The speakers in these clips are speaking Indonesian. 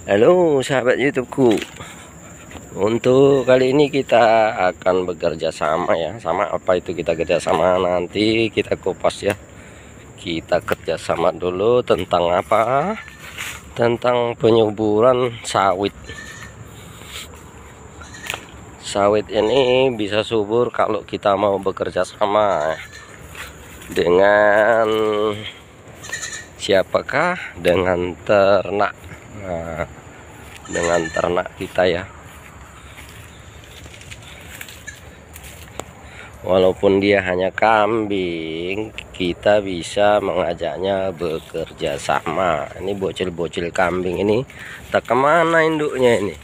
Halo sahabat YouTubeku. Untuk kali ini kita akan bekerja sama ya. Sama apa itu kita kerjasama, nanti kita kupas ya. Kita kerjasama dulu tentang apa? Tentang penyuburan sawit. Sawit ini bisa subur kalau kita mau bekerja sama dengan siapakah? Dengan ternak. Nah, dengan ternak kita ya, walaupun dia hanya kambing, kita bisa mengajaknya bekerja sama. Ini bocil-bocil kambing ini tak kemana induknya ini.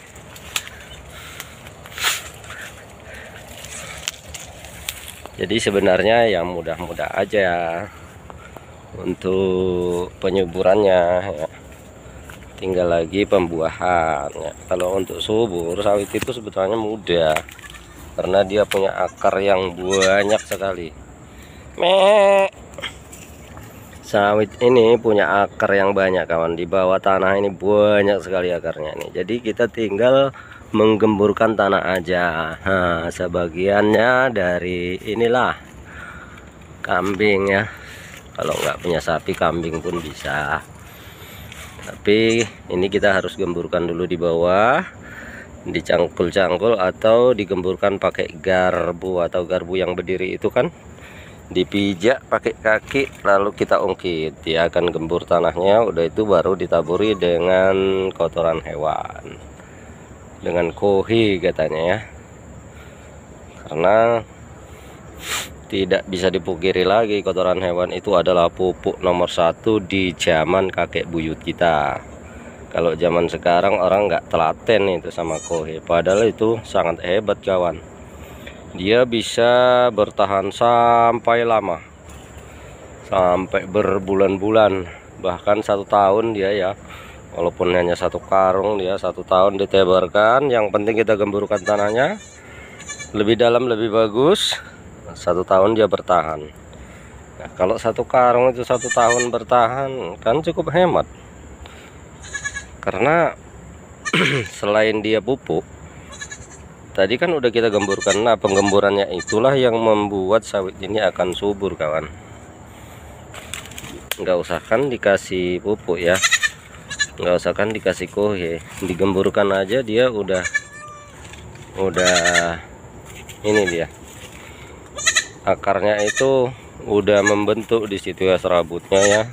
Jadi sebenarnya yang mudah-mudah aja untuk penyuburannya ya. Tinggal lagi pembuahan ya. Kalau untuk subur sawit itu sebetulnya mudah karena dia punya akar yang banyak sekali. Sawit ini punya akar yang banyak kawan, di bawah tanah ini banyak sekali akarnya ini. Jadi kita tinggal menggemburkan tanah aja. Nah, sebagiannya dari inilah kambing ya. Kalau nggak punya sapi, kambing pun bisa. Tapi ini kita harus gemburkan dulu di bawah, dicangkul-cangkul atau digemburkan pakai garbu, atau garbu yang berdiri itu kan dipijak pakai kaki lalu kita ungkit. Dia akan gembur tanahnya, udah itu baru ditaburi dengan kotoran hewan, dengan kohi katanya ya. Karena tidak bisa dipungkiri lagi, kotoran hewan itu adalah pupuk nomor 1 di zaman kakek buyut kita. Kalau zaman sekarang orang nggak telaten itu sama kohe, padahal itu sangat hebat kawan. Dia bisa bertahan sampai lama, sampai berbulan-bulan, bahkan 1 tahun dia ya. Walaupun hanya 1 karung, dia 1 tahun ditebarkan. Yang penting kita gemburkan tanahnya lebih dalam lebih bagus. 1 tahun dia bertahan. Nah, kalau 1 karung itu 1 tahun bertahan kan cukup hemat. Karena selain dia pupuk, tadi kan udah kita gemburkan. Nah, penggemburannya itulah yang membuat sawit ini akan subur kawan. Nggak usahkan dikasih pupuk ya, nggak usahkan dikasih kohe, digemburkan aja dia udah ini dia. Akarnya itu udah membentuk di situ ya, serabutnya ya.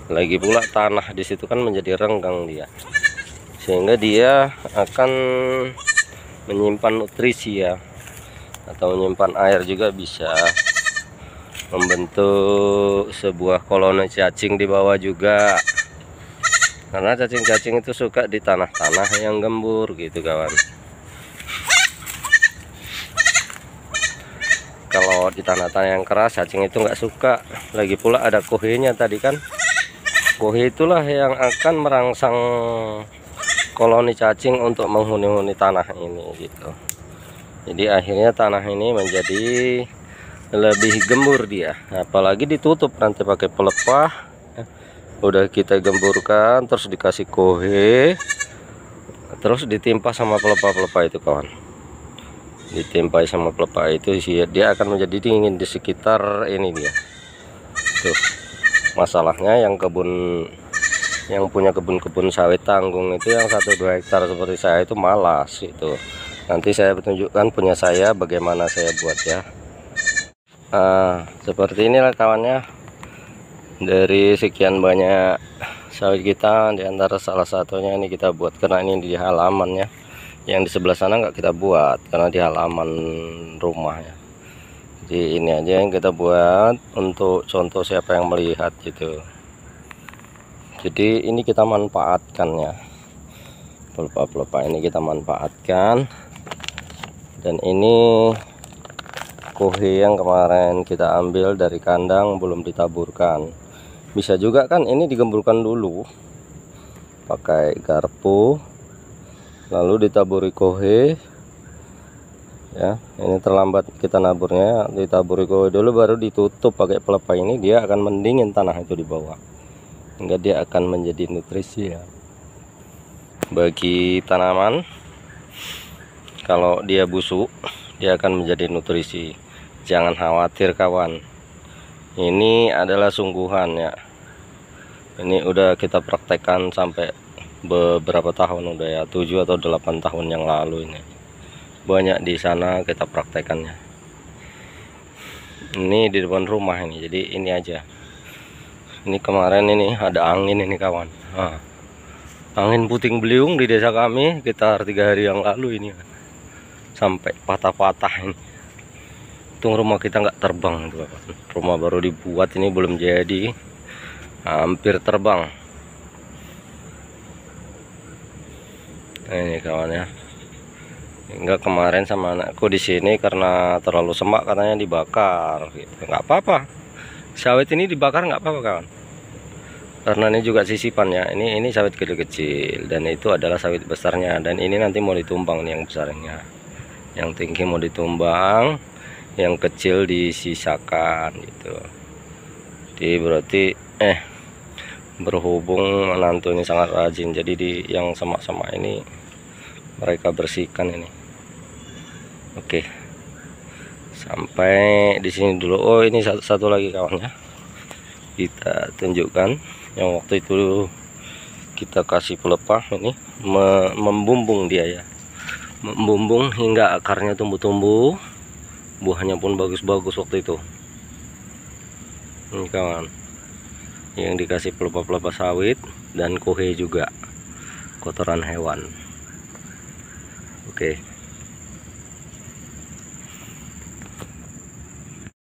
Lagi pula tanah di situ kan menjadi renggang dia, sehingga dia akan menyimpan nutrisi ya, atau menyimpan air juga bisa, membentuk sebuah koloni cacing di bawah juga. Karena cacing-cacing itu suka di tanah-tanah yang gembur gitu kawan. Kalau di tanah-tanah yang keras cacing itu nggak suka. Lagi pula ada kohenya tadi kan, kohe itulah yang akan merangsang koloni cacing untuk menghuni-huni tanah ini gitu. Jadi akhirnya tanah ini menjadi lebih gembur dia, apalagi ditutup nanti pakai pelepah. Udah kita gemburkan terus dikasih kohe, terus ditimpa sama pelepah-pelepah itu kawan. Ditimpai sama pelepah itu dia akan menjadi dingin di sekitar ini dia tuh. Masalahnya yang punya kebun-kebun sawit tanggung itu, yang 1-2 hektar seperti saya itu malas itu. Nanti saya tunjukkan punya saya bagaimana saya buat ya. Seperti inilah kawannya. Dari sekian banyak sawit kita, diantara salah satunya ini kita buat, karena ini di halaman ya. Yang di sebelah sana nggak kita buat karena di halaman rumah ya. Jadi ini aja yang kita buat untuk contoh siapa yang melihat gitu. Jadi ini kita manfaatkan ya, pelepah-pelepah ini kita manfaatkan. Dan ini kohe yang kemarin kita ambil dari kandang belum ditaburkan. Bisa juga kan ini digemburkan dulu pakai garpu, lalu ditaburi kohe ya. Ini terlambat kita naburnya, ditaburi kohe dulu baru ditutup pakai pelepah ini. Dia akan mendingin tanah itu di bawah, hingga dia akan menjadi nutrisi ya. bagi tanaman. Kalau dia busuk, dia akan menjadi nutrisi. Jangan khawatir kawan, ini adalah sungguhan ya. Ini udah kita praktekkan sampai beberapa tahun udah ya, 7 atau 8 tahun yang lalu. Ini banyak di sana kita praktekannya. Ini di depan rumah ini, jadi ini aja. Ini kemarin ini ada angin ini kawan. Angin puting beliung di desa kami sekitar 3 hari yang lalu ini, sampai patah-patah ini. Untung rumah kita nggak terbang itu kawan. Rumah baru dibuat ini, belum jadi, hampir terbang. Nah, ini kawan ya. Enggak, kemarin sama anakku di sini karena terlalu semak katanya dibakar gitu. Nggak apa-apa, sawit ini dibakar nggak apa-apa kawan, karena ini juga sisipan ya. Ini sawit kecil-kecil dan itu adalah sawit besarnya, dan ini nanti mau ditumbang nih yang besarnya. Yang tinggi mau ditumbang, yang kecil disisakan gitu. Jadi berarti berhubung menantu ini sangat rajin, jadi di yang semak-semak ini mereka bersihkan ini. Oke, sampai di sini dulu. Oh, ini satu lagi kawan ya, kita tunjukkan yang waktu itu kita kasih pelepah ini, membumbung dia ya, membumbung hingga akarnya tumbuh-tumbuh, buahnya pun bagus-bagus waktu itu. Ini kawan, yang dikasih pelepah-pelepah sawit dan kohe juga, kotoran hewan. Oke.